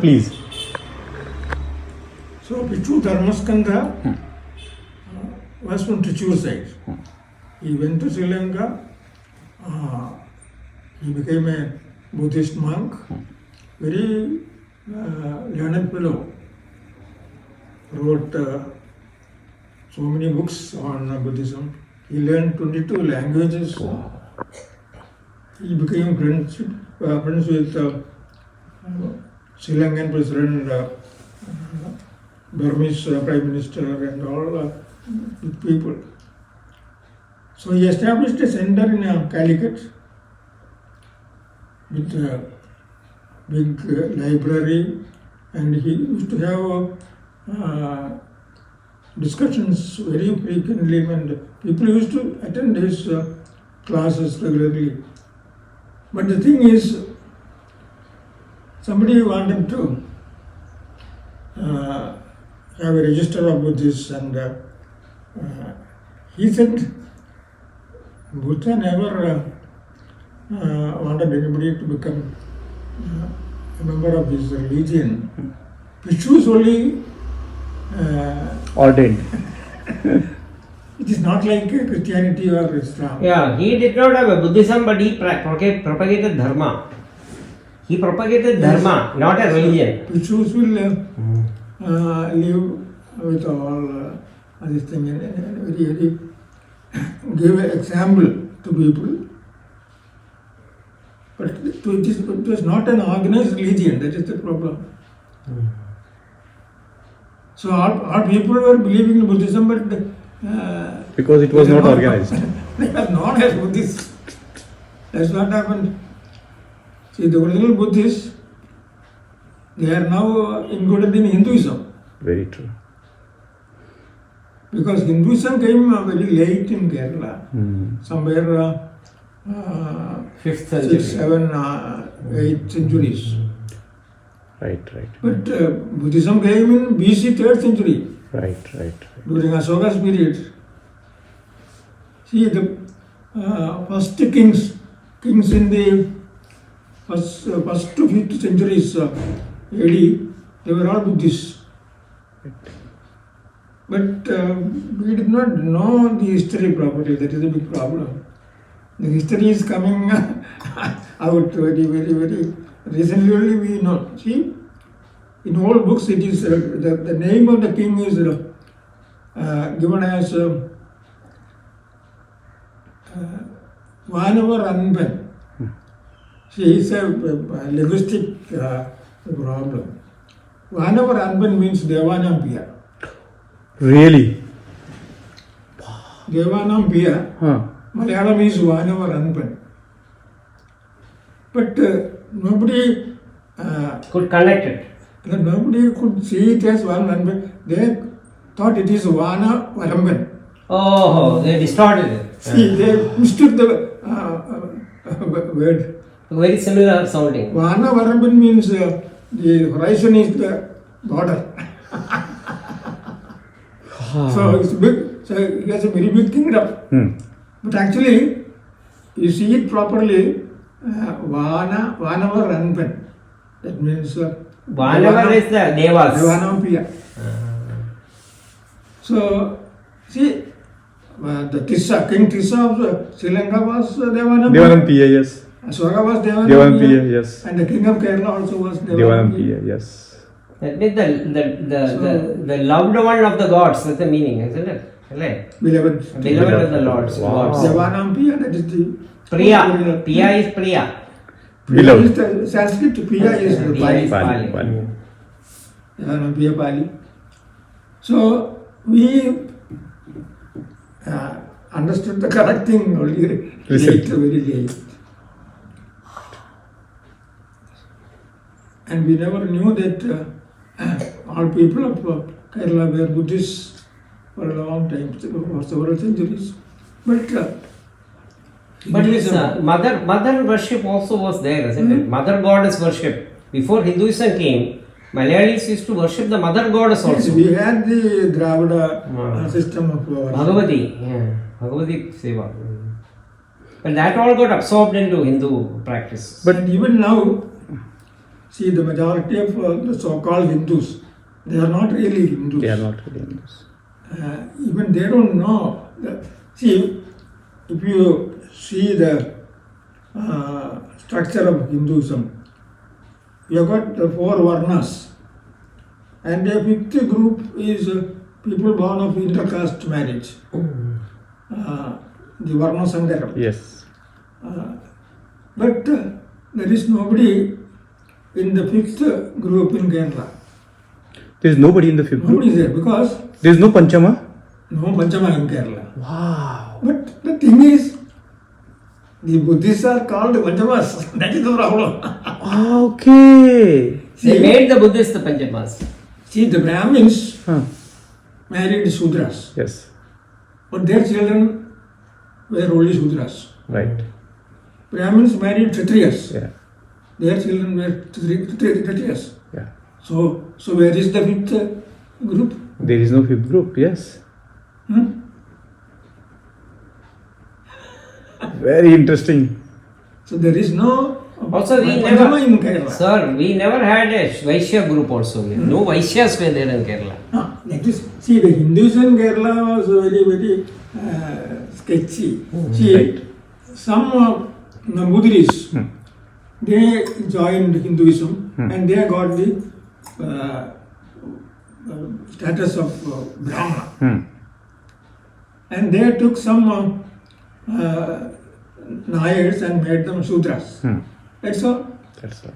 please. So Pichu Dharmaskandha was from Trichur side. He went to Sri Lanka. He became a Buddhist monk. Very learned fellow. Wrote so many books on Buddhism. He learned 22 languages. He became friends with Sri Lankan President, Burmese Prime Minister and all people. So he established a center in Calicut with a big library, and he used to have discussions very frequently, and people used to attend his classes regularly. But the thing is, somebody wanted to have a register of Buddhists, and he said Buddha never wanted anybody to become a member of his religion. Bhikshus only Ordained. it is not like Christianity or Islam. Yeah, he did not have a Buddhism, but he propagated dharma. He propagated dharma, not a religion. Bhikshus will live with all this thing and very give an example to people. But it was not an organized religion, that is the problem. So all people were believing in Buddhism, but Because it was not organized. They are known as Buddhists. That's what happened. See, the original Buddhists, they are now included in Hinduism. Very true. Because Hinduism came very late in Kerala, somewhere 5th century. 6th, 7th, 8th centuries. Right. But Buddhism came in BC 3rd century, Right. during Ashoka's period. See, the first kings in the first to 5th centuries AD, they were all Buddhists. But we did not know the history properly. That is a big problem. The history is coming out very recently only we know. See, in all books it is the name of the king is given as Vanava Ranban. See, it's a linguistic problem. Vanava Ranban means Devanampiya. Really? Devanampiya. Malayalam is Vanava Ranban. But nobody Could connect it. Nobody could see it as Vanava Ranban. They thought it is Vana Varamban. Oh, they distorted it. See, they mistook the word. Very similar sounding. Vana Varamban means the horizon is the border. So it's big. So it has a very big kingdom. But actually, you see it properly, Vanava Ranban. That means Vanava is the Devas. Devanampiya. So, see, the Tissa, King Tissa of Sri Lanka was Devanampiya. Devanampiya, yes. Ashoka was Devanampiya, yes. And the King of Kerala also was Devanampiya, yes. That means the loved one of the gods. That's the meaning, isn't it? Right. Beloved. Beloved of the Lord's gods. Devanampiya, that is the Priya. Priya is Priya. Beloved. Is the Sanskrit, Priya is the Priya is Pali. Pali. Devanampiya Pali. So we understood the correct thing only late, very late. And we never knew that all people of Kerala were Buddhists for a long time, for several centuries. But this mother worship also was there, isn't it? Mother goddess worship. Before Hinduism came, Malayalis used to worship the mother goddess yes, also. we had the Dravida system of worship. Bhagavati, yeah. Bhagavati Seva. But that all got absorbed into Hindu practice. But even now, see the majority of the so-called Hindus, they are not really Hindus. They are not really Hindus. Even they don't know. See, if you see the structure of Hinduism, you have got the 4 varnas, and the 5th group is people born of intercaste marriage. The Varna Sangaram. Yes. But there is nobody in the 5th group in Kerala. There is nobody in the 5th group. Nobody is there because There is no Panchama. no Panchama in Kerala. Wow. But the thing is, the Buddhists are called Panchamas. That is the problem. Okay. They made the Buddhists the Panchamas. See, the Brahmins Huh. married Sudras, Yes. but their children were only Sudras. Right. Brahmins married Kshatriyas. Yeah. Their children were Kshatriyas. Yeah. So where is the 5th group? There is no 5th group. Yes. Very interesting. So there is no Also, we Panchama in never, Kerala. sir, we never had a Vaishya group also here. No Vaishyas were there in Kerala. That is, see, the Hinduism in Kerala was very, very sketchy. See, Right. some Buddhists, they joined Hinduism and they got the status of Brahmana. And they took some Nayars and made them Sudras. That's all. That's all.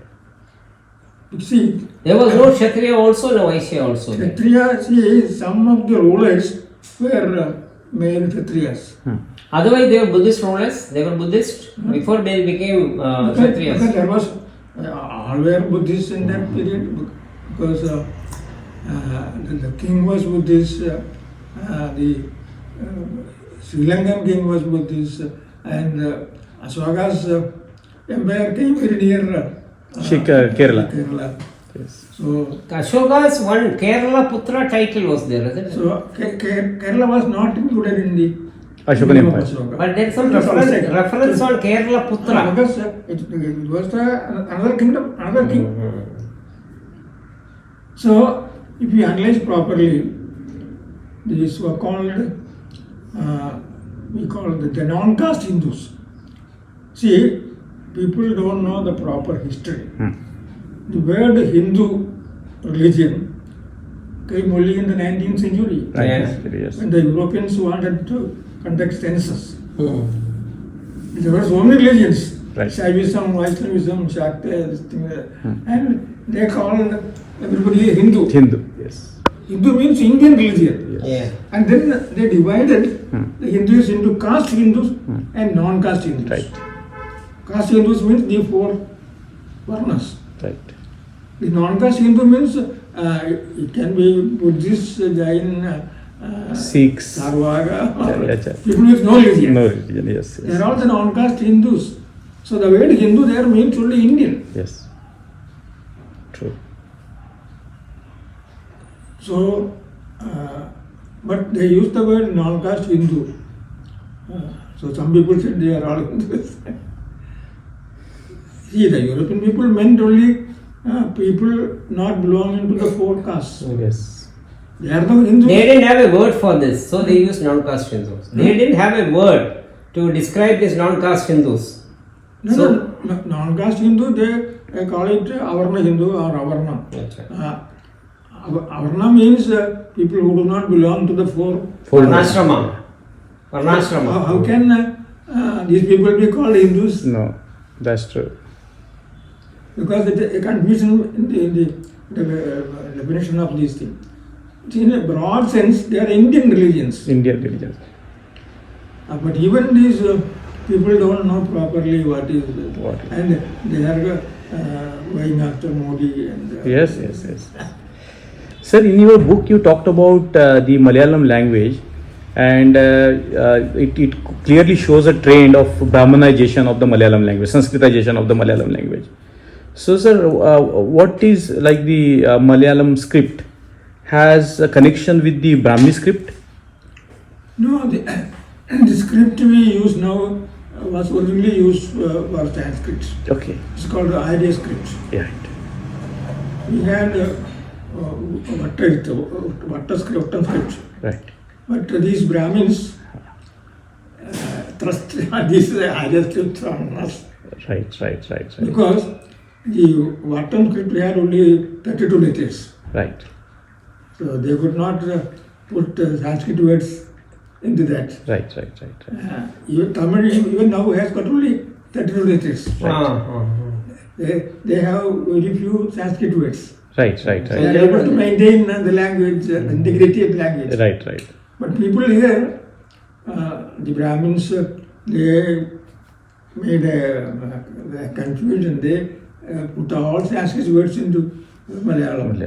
You see, There was no Kshatriya also, no Vaishya also there. Kshatriya, see, some of the rulers were male Kshatriyas. Otherwise, they were Buddhist rulers. They were Buddhist before they became Because Kshatriyas. there was all were Buddhists in that period because the king was Buddhist, the Sri Lankan king was Buddhist, and Ashoka's empire came very near Kerala. Kerala. Yes. So, Ashoka's one Kerala Putra title was there, isn't it? so Kerala was not included in the Ashokan kingdom of Empire. Ashoka. But there's some That's all I said. reference on Kerala Putra. Because it was another kingdom, another king. So, if you analyze properly, these were called, we call the non-caste Hindus. See, people don't know the proper history. The word Hindu religion came only in the 19th century. Yes. Yes. When the Europeans wanted to conduct census. There were so many religions. Right. Shaivism, Vaishnavism, Shakti, this thing. And they called everybody Hindu. Hindu. Yes. Hindu means Indian religion. Yes. Yeah. And then they divided the Hindus into caste Hindus and non-caste Hindus. Right. Caste Hindus means the 4 varnas. Right. The non-caste Hindu means it can be Buddhist, Jain, Sikhs. Sarvaga, Yeah. people with no religion. No religion. Yes. They are Yes. all the non-caste Hindus. So the word Hindu there means only Indian. Yes. True. So, but they use the word non-caste Hindu. So some people said they are all Hindus. See, the European people meant only people not belonging to the 4 castes. Yes. They are the Hindus. They didn't have a word for this, so they used non-caste Hindus. They didn't have a word to describe these non-caste Hindus. No, non-caste Hindu, they call it Avarna Hindu or Avarna. Avarna means people who do not belong to the 4. Varnashrama. Varnashrama. How can these people be called Hindus? No. That's true. Because there is a confusion in the definition of these things. In a broad sense, they are Indian religions. Indian religion. But even these people don't know properly what is What? and they are going after Modi and Yes. Sir, in your book you talked about the Malayalam language, and it clearly shows a trend of Brahmanization of the Malayalam language, Sanskritization of the Malayalam language. So, sir, what is like the Malayalam script has a connection with the Brahmi script? No, the script we use now was originally used for Sanskrit. Okay. It's called the Arya script. Yeah. we had Vatta script. Right. But these Brahmins thrust these Arya scripts on us. Right. Because the Vatta script had only 32 letters. Right. So they could not put Sanskrit words into that. Right. Even Tamil even now has got only 32 letters. They have very few Sanskrit words. Right. They are able to maintain the language, the integrity of the language. Right. But people here, the Brahmins, they made a confusion. They put all Sanskrit words into Malayalam.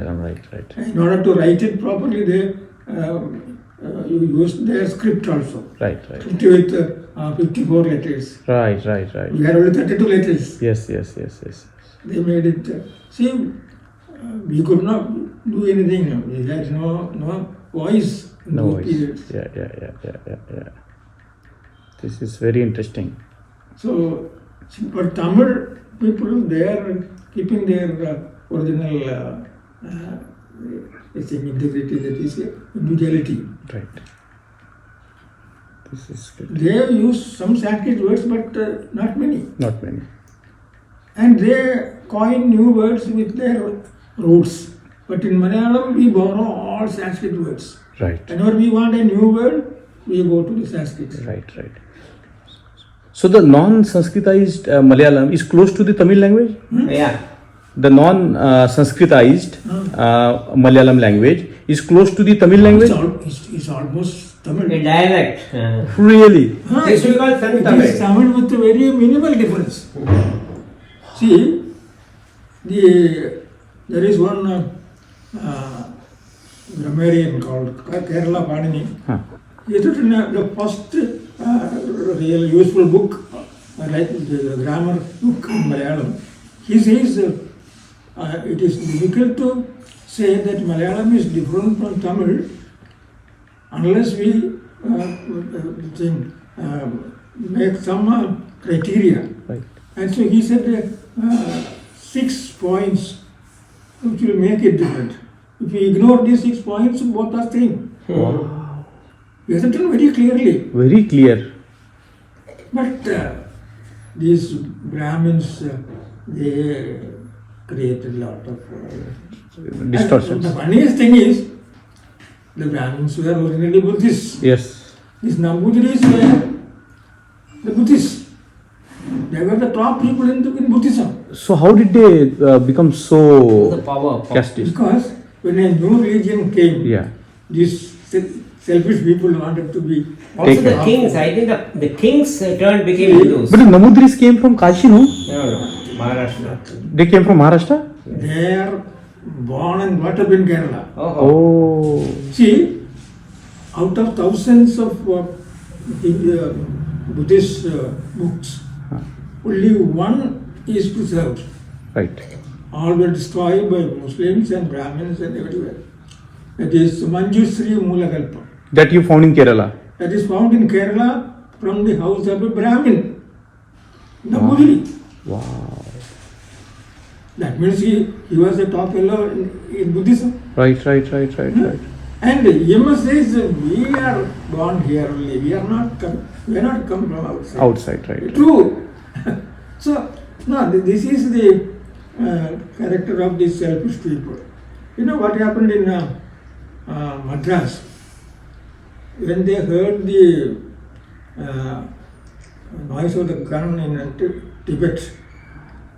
Right. In order to write it properly, they used their script also. Right. Script with 54 letters. Right. We had only 32 letters. Yes. They made it. See, we could not do anything. There is no voice in No those voice. periods. Yeah. This is very interesting. So, for Tamil people, they are keeping their original integrity, that is individuality. Right. This is good. They use some Sanskrit words, but not many. Not many. And they coin new words with their roots. But in Malayalam, we borrow all Sanskrit words. Right. Whenever we want a new word, we go to the Sanskrit. Right. So the non-Sanskritized Malayalam is close to the Tamil language? Yeah. The non-Sanskritized Malayalam language is close to the Tamil language? It's almost Tamil. A dialect. Really? This we call Tamil. It is Tamil with a very minimal difference. See, there is one grammarian called Kerala Panini. He has written the first real useful book, like the grammar book in Malayalam. He says it is difficult to say that Malayalam is different from Tamil unless we make some criteria. Right. And so he said 6 points which will make it different. If we ignore these 6 points, both are same. Wow. He has written very clearly. Very clear. But these Brahmins, they created a lot of Distortions. The funniest thing is, the Brahmins were originally Buddhists. Yes. These Nambudhiris were the Buddhists. They were the top people in Buddhism. So how did they become so The power. casteist? Because when a new religion came, Yeah. these selfish people wanted to be. Also Take the care. kings, I think the kings turned became Hindus. But the Namudris came from Kashi, no? No, Maharashtra. They came from Maharashtra? They are born and brought up in Kerala. Oh. See, out of thousands of Buddhist books, only one is preserved. Right. All were destroyed by Muslims and Brahmins and everywhere. That is Manjusri Mulakalpa. That you found in Kerala? That is found in Kerala from the house of a Brahmin, Nambudiri. Wow. That means he was a top fellow in Buddhism. Right. And Yama says we are born here only. We are not come from outside. Outside, right. True. So no, this is the character of these selfish people. You know what happened in Madras? When they heard the noise of the gun in Tibet,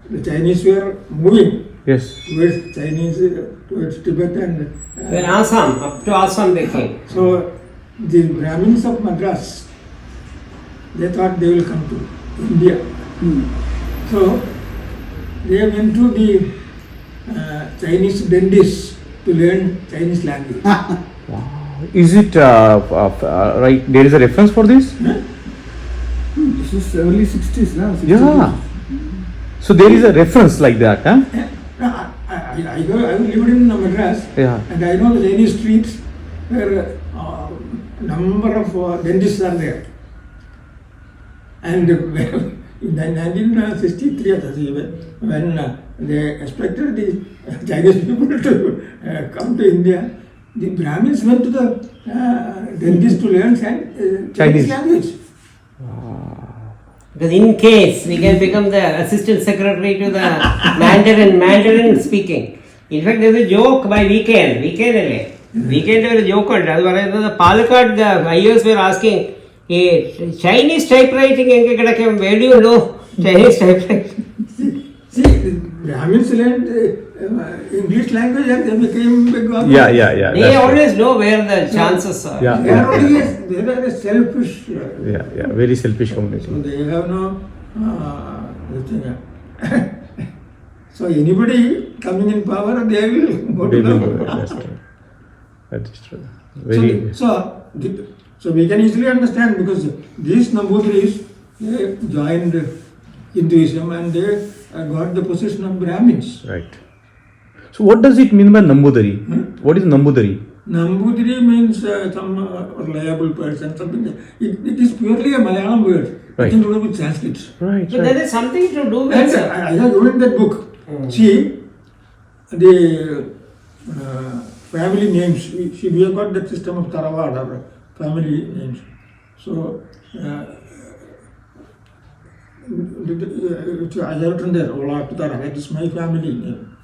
the Chinese were moving Yes. towards Tibet and When Assam, up to Assam they came. so the Brahmins of Madras, they thought they will come to India. So they went to the Chinese dentists to learn Chinese language. Is it right? There is a reference for this? This is early 60s now. 60s. Yeah. So there is a reference like that, huh? I lived in Madras, Yeah. and I know the Chinese streets where number of dentists are there. And in 1963, when they expected the Chinese people to come to India, the Brahmins went to the dentist to learn Chinese language. Because in case we can become the assistant secretary to the Mandarin speaking. In fact, there is a joke by weekend there is a joke on the Palakkad, the IOs were asking, Chinese typewriting, where do you know Chinese typewriting? See, the Brahmins learned English language and they became big. Yeah. They always know where the chances are. They are a selfish. Very selfish So community. they have no. So anybody coming in power, they will go to the. That's right. That is true. Very. So we can easily understand because these Nambudris they joined Hinduism and they got the position of Brahmins. Right. So what does it mean by Nambudari? What is Nambudari? Nambudiri means some reliable person, something. It is purely a Malayalam word. Right. Nothing to do with Sanskrit. Right. But there is something to do with And I have given that book. See, the family names. We have got that system of Taravada, family names. So, I have written there, Ola Putara, that is my family name.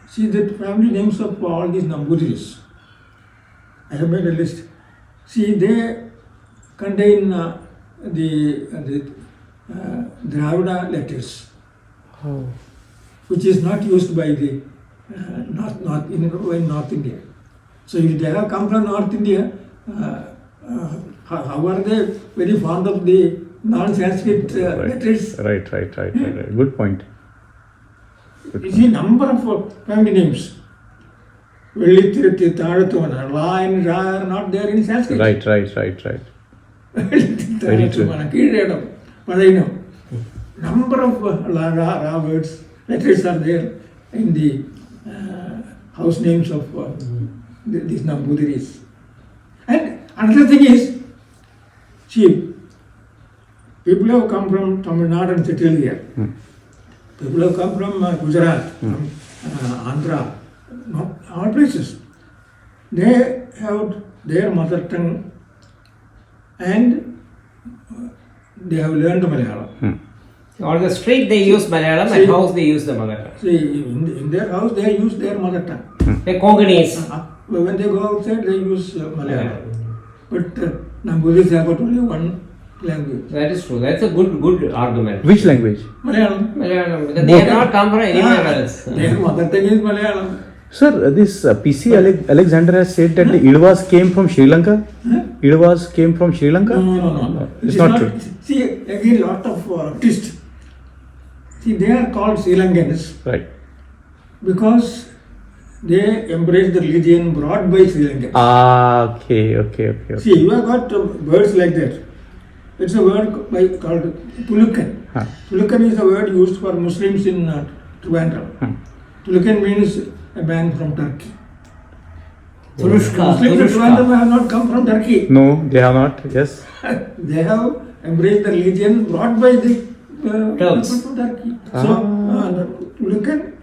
See, the family names of all these Nambudiris. I have made a list. See, they contain the Dravida letters. Oh. Which is not used by the North India. So if they have come from North India, how are they very fond of the non-Sanskrit letters? Right. Good point. You see, number of family names. Vellitirthi, Thadatuvana, La and Ra are not there in Sanskrit. Right. Very true. Kiradam, Padainam. Number of Ra words, letters are there in the house names of these Nambudiris. And another thing is, see, people have come from Tamil Nadu and settled here. People have come from Gujarat, from Andhra, all places. They have their mother tongue and they have learned Malayalam. On the street they use Malayalam, at house they use the Malayalam. See, in their house they use their mother tongue. The Konkanese. When they go outside they use Malayalam. But Nambudis have got only one language. That is true. That's a good argument. Which language? Malayalam. Because they have not come from anywhere else. Their mother tongue is Malayalam. Sir, this P.C. Alexander has said that the Idvas came from Sri Lanka. Idvas came from Sri Lanka? No. It's not true. See, again, lot of twists. See, they are called Sri Lankans Right. because they embrace the religion brought by Sri Lanka. Okay. See, you have got words like that. It's a word called Tulukan. Tulukan is a word used for Muslims in Trivandrum. Tulukan means a man from Turkey. Muslims in Trivandrum have not come from Turkey. No, they have not. Yes. They have embraced the religion brought by the people from Turkey. So, Tulukan,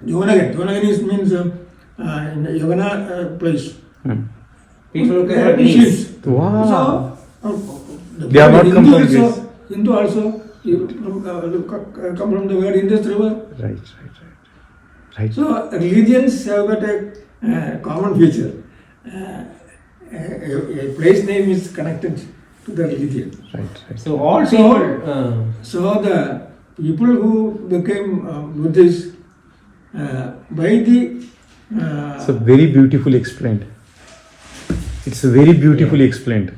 Yavanagan means in Yavana place. People look They at are Greece. Muslims. Wow. So, They have not come from Greece. Hindu also come from the word Indus River. Right. So religions have got a common feature. A place name is connected to the religion. Right. So all people. So the people who became Buddhists by the. It's a very beautifully explained. Explained.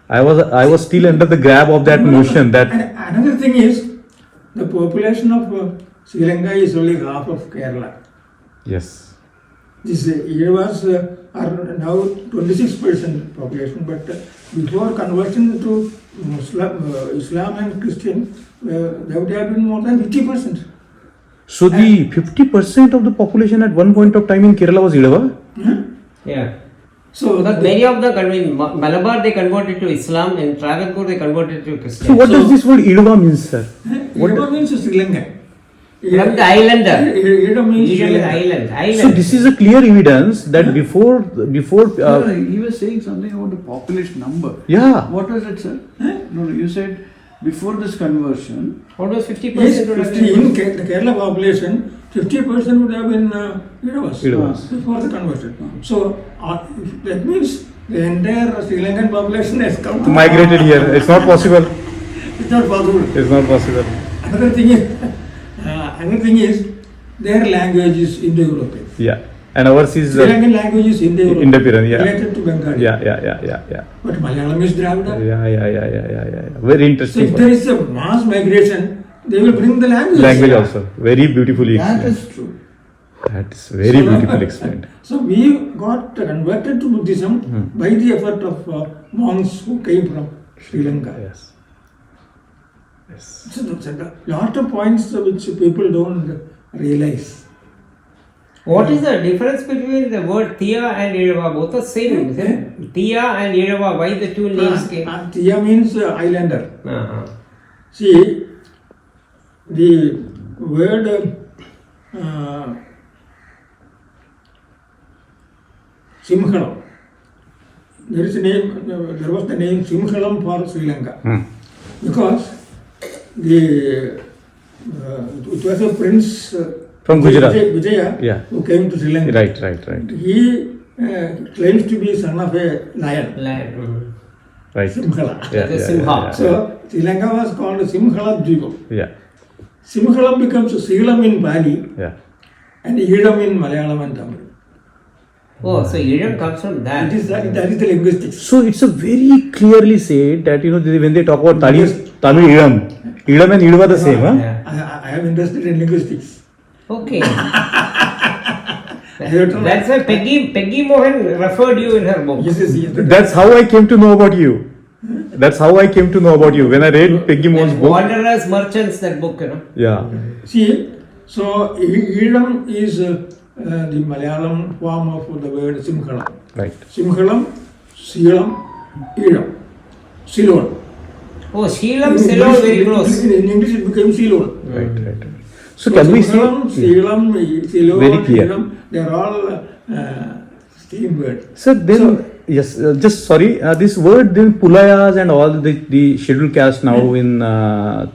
I was still under the grab of that notion that. And another thing is, the population of Sri Lanka is only half of Kerala. Yes. These Yevas are now 26% population, but before conversion to Islam and Christian, there would have been more than 50%. So the 50% of the population at one point of time in Kerala was Idava? Yeah. So Because many of them, Malabar they converted to Islam, and Travancore they converted to Christian. So what does this word Idva means, sir? Idam means Sri Lankan. From the islander. Idam means Sri Idam is Lankan. island. So this is a clear evidence that before He was saying something about the population number. yeah. What was it, sir? No, you said before this conversion. What was 50%? Yes, would have 50 been- in the Kerala population, 50% would have been Idavas Idavas. before the conversion. So that means the entire Sri Lankan population has come to Migrated here. It's not possible. It's not possible. It's not possible. Another thing is their language is Indo-European. Yeah. And ours is Sri Lankan language is Indo-European. Indo-European, yeah. Related to Bengali. yeah. But Malayalam is Dravida. Yeah. Very So interesting. if there is a mass migration, they will bring the language. Language also. Very beautifully That explained. is true. That is very beautifully explained. So we got converted to Buddhism by the effort of monks who came from Sri Lanka. Yes. Yes. So that's a lot of points which people don't realize. What is the difference between the word Tia and Idava? Both are same, isn't it? Tia and Idava, why the two names came? Tia means islander. Uh-huh. See, the word Simhalam. There is a name. There was the name Simhalam for Sri Lanka because it was a prince From Gujarat. Vijaya, Yeah. who came to Sri Lanka. Right. He claims to be son of a lion, Land. Mhm. Right. Simhala. The Simha. So Sri Lanka was called Simhala Dvipam. Yeah. Simhalam becomes Seelam in Pali Yeah. and Idam in Malayalam and Tamil. Oh, so Idam comes from that. That is the linguistics. So it's a very clearly said that when they talk about Tamil Idam and Idva the same, huh? Yeah. I am interested in linguistics. Okay. have to- That's why Peggy Mohan referred you in her book. Yes. That's how I came to know about you. That's how I came to know about you when I read Peggy Mohan's book. Wanderers, Merchants, that book, you know. Yeah. See, so Idam is the Malayalam form of the word Simhalam. Right. Simhalam, Seelam, Idam. Ceylon. Oh, Sheelam, Ceylon, very close. In English it became Ceylon. Right. So can we see? Simhalam, Seelam, Ceylon, Very clear. Idam, they are all same word. So then, yes, just sorry, this word then Pulayas and all the scheduled caste now in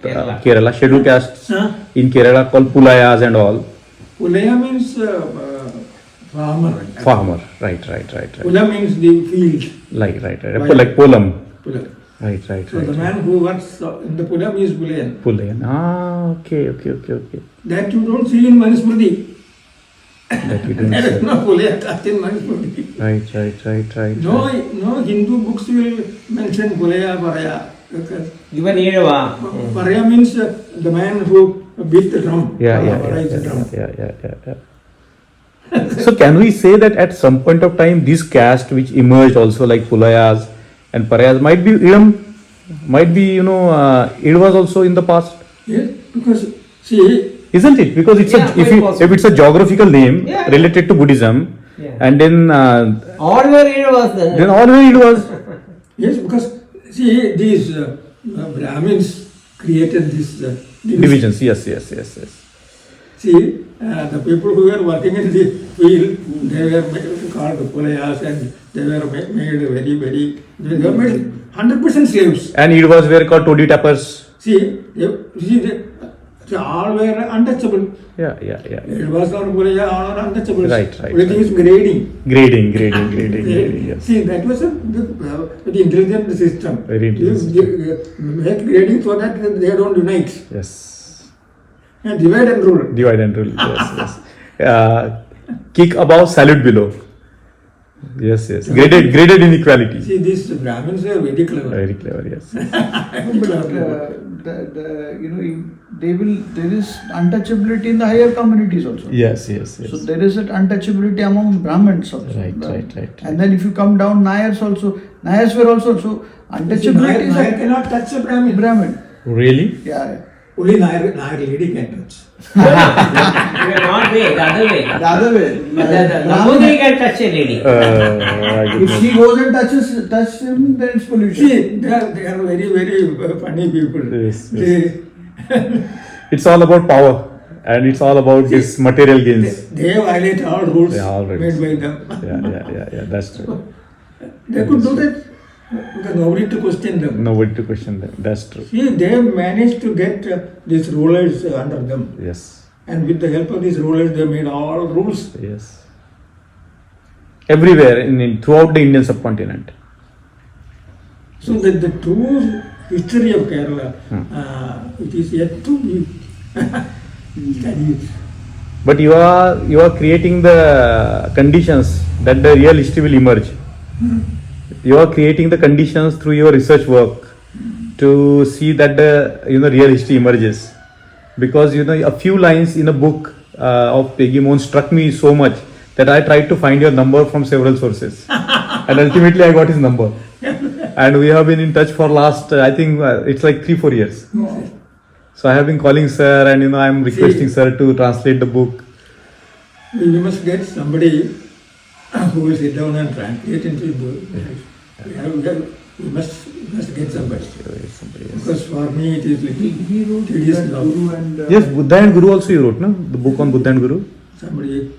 Kerala, scheduled castes Huh? in Kerala called Pulayas and all. Pulaya means farmer. Farmer, right. Pula means the field. Like Right. like Polam. Pula. Right. So the man who works in the Pulam is Pulayan. Pulayan. Okay. That you don't see in Manusmriti. That you don't There is say. no Pulaya caste in Manusmriti. Right. No Hindu books will mention Pulaya, Paraya. Because Even Idava. Paraya means the man who beat the drum. Paraya is the drum. Yeah. So can we say that at some point of time this caste which emerged also like Pulayas and Parayas might be Idvas also in the past, Yes, because see, isn't it? Because it's Yeah, very possible. if it's a geographical name Yeah. related to Buddhism, Yeah. and then All were Idavas then. then all were Idvas. yes, because see, these Brahmins created this Divisions. Yes. See, the people who were working in the field, they were called Pulayas and they were made they were made 100% slaves. And Idvas were called Toddy Tappers. See, they all were untouchable. Yeah. It was not Pulaya, all are untouchable. Right. Everything is grading. Grading. Yes. See, that was a very intelligent system. Very intelligent You make grading so that they don't unite. Yes. And divide and rule. Divide and rule. Yes. Kick above, salute below. Yes. Graded inequality. See, these Brahmins are very clever. Very clever. Yes. But there is untouchability in the higher communities also. Yes. So there is an untouchability among Brahmins also. Right. And then if you come down, Nayars also. Nayars were also. So untouchability is I cannot touch a Brahmin. Brahmin. Really? Yeah. only Nair lady can touch. Not way, the other way. The other way. The Nambudiri can touch a lady. If she goes and touches him, then it's pollution. See, they are very, very funny people. Yes, They, It's all about power and it's all about this material gains. they violate all rules Yeah, all right. made by them. Yeah, that's true. They could do that because nobody to question them. Nobody to question that. That's true. See, they managed to get these rulers under them. Yes, And with the help of these rulers, they made all rules. yes. Everywhere in throughout the Indian subcontinent. So that the true history of Kerala, it is yet to be studied. But you are creating the conditions that the real history will emerge. You are creating the conditions through your research work to see that the real history emerges. Because a few lines in a book of Peggy Moon struck me so much that I tried to find your number from several sources, and ultimately I got his number. And we have been in touch for last I think it's like 3-4 years. So I have been calling sir, and I am requesting sir to translate the book. We must get somebody who will sit down and translate into the book. We must get somebody. Because for me it is He wrote tedious that now. Guru and Yes, Buddha and Guru also you wrote, no? The book on Buddha and Guru. Somebody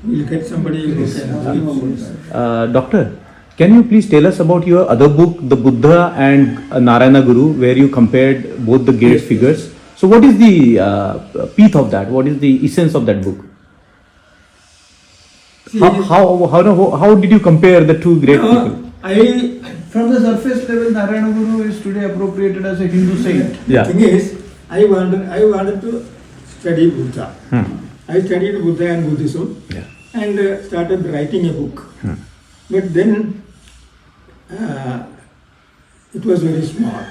will get somebody who can. Doctor, can you please tell us about your other book, the Buddha and Narayana Guru, where you compared both the great figures? So what is the pith of that? What is the essence of that book? See, How did you compare the two great people? from the surface level, Narayana Guru is today appropriated as a Hindu saint. Yeah. The thing is, I wanted to study Buddha. I studied Buddha and Buddhism Yeah. and started writing a book. But then it was very small.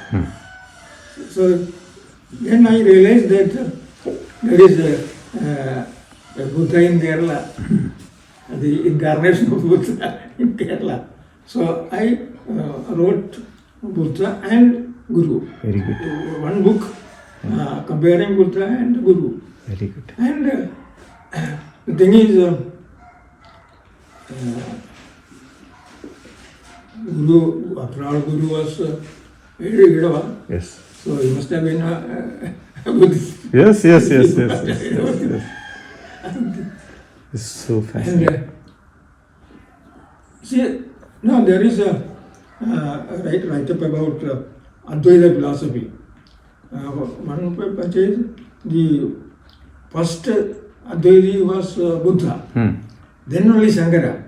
So then I realized that there is a Buddha in Kerala, the incarnation of Buddha in Kerala. So I wrote Buddha and Guru. Very good. One book comparing Buddha and Guru. Very good. And the thing is, Guru, after all, Guru was very Vidava, Yes. so he must have been a Buddhist. Yes. It's so fascinating. And see, no, there is a write-up about Advaita philosophy. One paper says the first Advaita was Buddha, then only Shankara,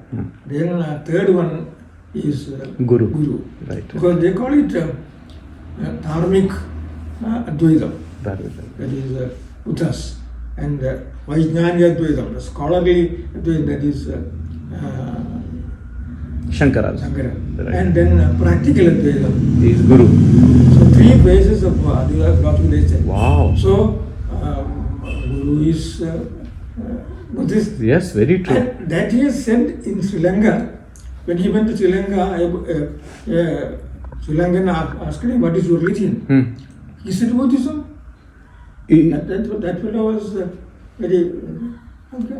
then third one is Guru. Right. Because they call it Dharmic Advaita, That is right. that is Buddhas, and Vajnanic Advaita, the scholarly Advaita, that is Shankara. Shankara, Right. and then practical Advaita. He is Guru. So three phases of Advaita philosophy they say. Wow. So Guru is Buddhist. Yes, very true. And that he has said in Sri Lanka. When he went to Sri Lanka, Sri Lankan asked him, "What is your religion?" He said, "Buddhism." That fellow was very okay.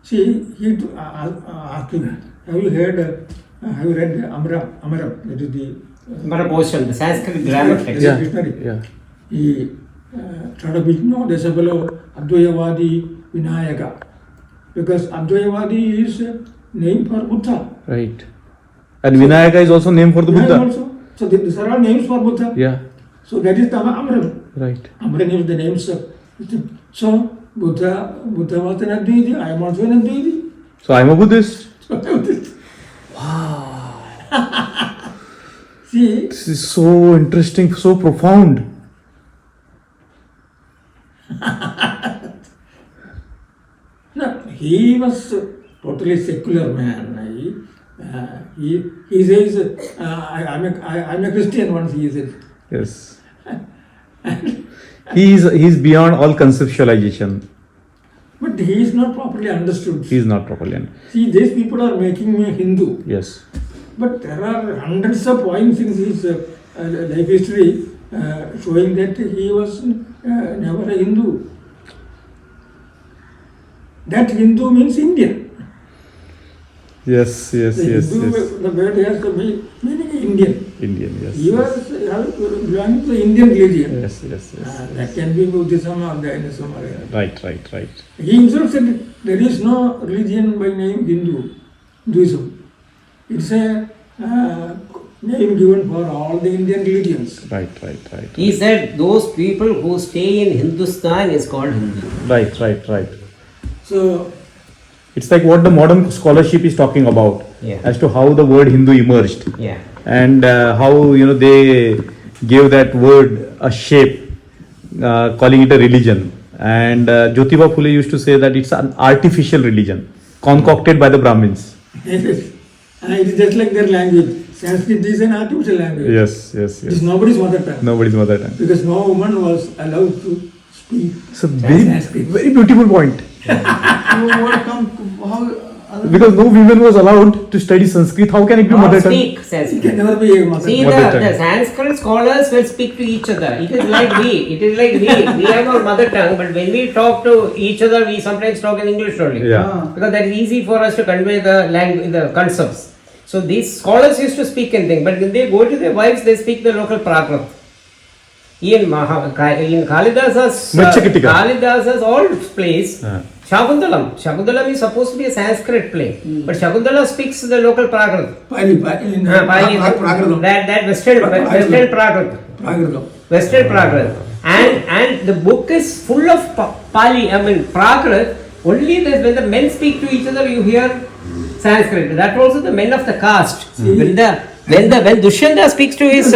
See, he asked him, "Have you read Amara? That is the Portion, the Sanskrit grammar text. Yeah. dictionary." Yeah. He started with, no, there's a fellow Advaitavadi Vinayaka, because Advaitavadi is name for Buddha. Right. And Vinayaka is also named for the Vinayaka Buddha. also. So these are all names for Buddha. Yeah. So that is the Amra. Right. Amra is the names of. So Buddha was an Advaiti. I am also an Advaiti. So I'm a Buddhist. See, This is so interesting, so profound. no, he was totally secular man. He says, I'm a Christian once, he said. Yes. He is beyond all conceptualization. But he is not properly understood. He is not properly understood. See, these people are making me a Hindu. Yes. But there are hundreds of points in his life history showing that he was never a Hindu. That Hindu means Indian. Yes, yes, The yes, Hindu, yes. the word has the meaning Indian. Indian, yes. He was belonging to the Indian religion. Yes, yes, yes. That can be Buddhism or Jainism or Right, right, right. He himself said there is no religion by name Hinduism. It's a name given for all the Indian religions. Right, right, right. He said those people who stay in Hindustan is called Hindu. Right, right, right. So, It's like what the modern scholarship is talking about, Yeah. as to how the word Hindu emerged, Yeah. and how they gave that word a shape, calling it a religion. And Jyotiba Phule used to say that it's an artificial religion concocted by the Brahmins. it is just like their language. Sanskrit is an artificial language. Yes, yes, It is yes. nobody's mother tongue. Nobody's mother tongue. Because no woman was allowed to speak. It's a very, Sanskrit. very beautiful point. So what how other Because no woman was allowed to study Sanskrit. How can it be Or mother tongue? speak It Sanskrit. can never be a mother See, tongue. Mother the tongue. Sanskrit scholars will speak to each other. It is like we. It is like we. We have our mother tongue, but when we talk to each other, we sometimes talk in English only. Yeah. Because that is easy for us to convey the language, the concepts. So these scholars used to speak in things, but when they go to their wives, they speak the local Prakrit. In Kalidasa's old place, Shakuntalam is supposed to be a Sanskrit play, but Shakuntala speaks the local Prakrit. Pali, Prakritam. That Western Prakrit. Prakritam. Western Prakrit. And the book is full of Pali, Prakrit. Only when the men speak to each other, you hear Sanskrit. That also the men of the caste. When Dushyanta speaks to his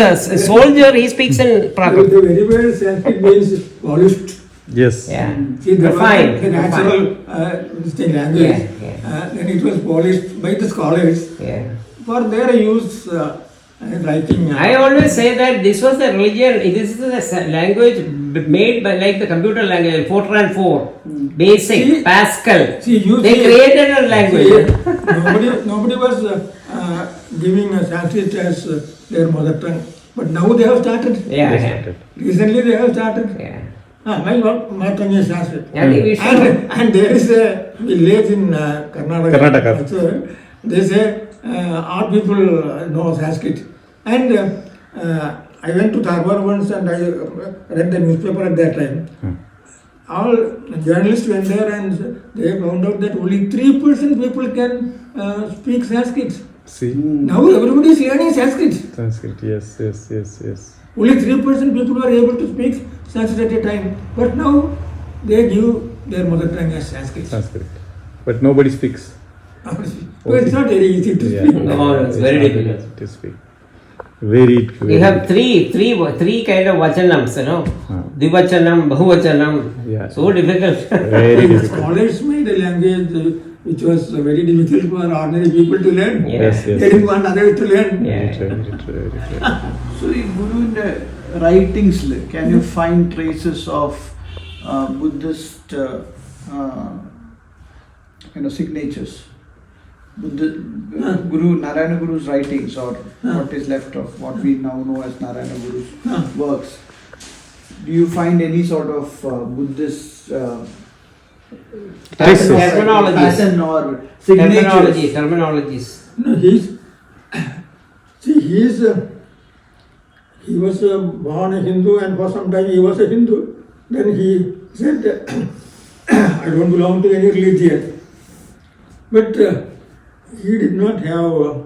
soldier, he speaks in Prakrit. The very word Sanskrit means polished. Yes. Yeah. See, the Refined. natural language. Yeah. Then it was polished by the scholars Yeah. for their use writing. I always say that this was a religion, this is a language made by like the computer language, Fortran 4, Basic, See- Pascal. See, you They see- created a language. nobody was giving Sanskrit as their mother tongue. But now they have started. Yeah. Recently they have started. Yeah. My mother tongue is Sanskrit. I think we should. And there is a village in Karnataka. So they say all people know Sanskrit. And I went to Dharwad once and I read the newspaper at that time. All journalists went there and they found out that only 3% people can speak Sanskrit. See, Now everybody is learning Sanskrit. Sanskrit. Yes. Only 3% people were able to speak Sanskrit at a time. But now they give their mother tongue as Sanskrit. Sanskrit. But nobody speaks. So it's not very easy to speak. No, it's very difficult. to speak. Very. We have three kind of vachanams, Dvivachanam, Bahuvachanam. Yeah. So difficult. Very The difficult. scholars made a language which was very difficult for ordinary people to learn. Yeah. Yes. They didn't want others to learn. Yeah. Very true. So, Guru, in the writings, can you find traces of Buddhist, signatures? Guru Narayana Guru's writings, or what is left of what we now know as Narayana Guru's works. Do you find any sort of Buddhist Traces. Terminologies. pattern or signatures? Terminologies. No, he was born a Hindu and for some time he was a Hindu. Then he said, I don't belong to any religion. But he did not have a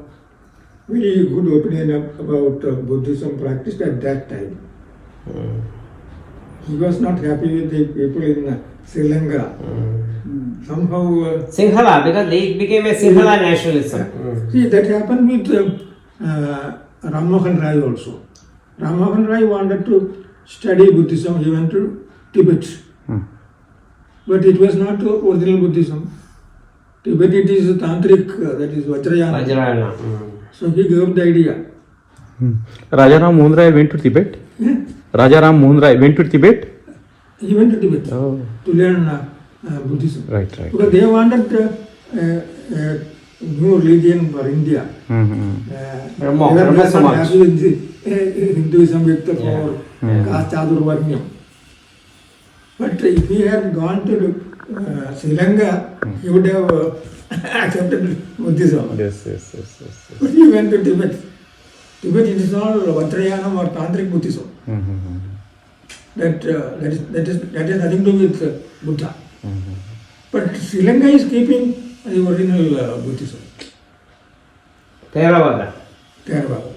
very good opinion about Buddhism practiced at that time. He was not happy with the people in Sri Lanka. Somehow, Sinhala, because they became a Sinhala nationalism. see, that happened with Ram Mohan Rai also. Ram Mohan Rai wanted to study Buddhism, he went to Tibet. But it was not original Buddhism. Tibet it is Tantric, that is Vajrayana. Vajrayana. So he gave up the idea. Raja Ram Mohan Rai went to Tibet. Raja Ram Mohan Rai went to Tibet. He went to Tibet Oh. to learn Buddhism. Right. Because they wanted new religion for India. Brahmo They were not Samaj. happy with Hinduism with the for caste Chadurvarnyam. But if he had gone to Sri Lanka, he would have accepted Buddhism. Yes. But he went to Tibet. Tibet is all Vajrayanam or Tantric Buddhism. That has nothing to do with Buddha. But Sri Lanka is keeping the original Buddhism. Theravada. Theravada.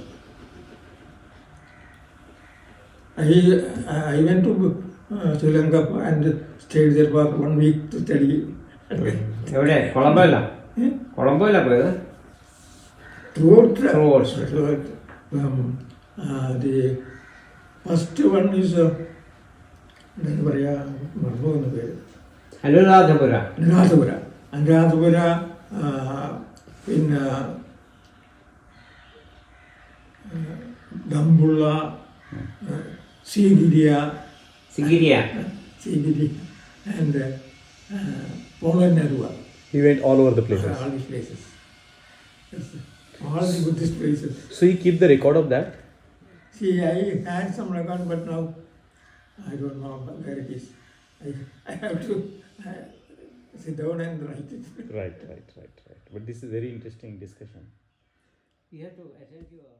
I went to Sri Lanka and stayed there for 1 week to study. എവിടെ കൊളംബോയിലാ കൊളംബോയിലാ പോയത് Throughout. The first one is എന്താ പറയുക മറന്നു പോകുന്ന പേര് അനുരാധപുര അനുരാധപുര പിന്നെ ദമ്പുള്ള സിഗിരി and Polonnaruwa. He went all over the places. All these places. Yes. All the Buddhist places. So you keep the record of that? See, I had some record, but now I don't know where it is. I have to sit down and write it. Right. But this is very interesting discussion. You have to attend your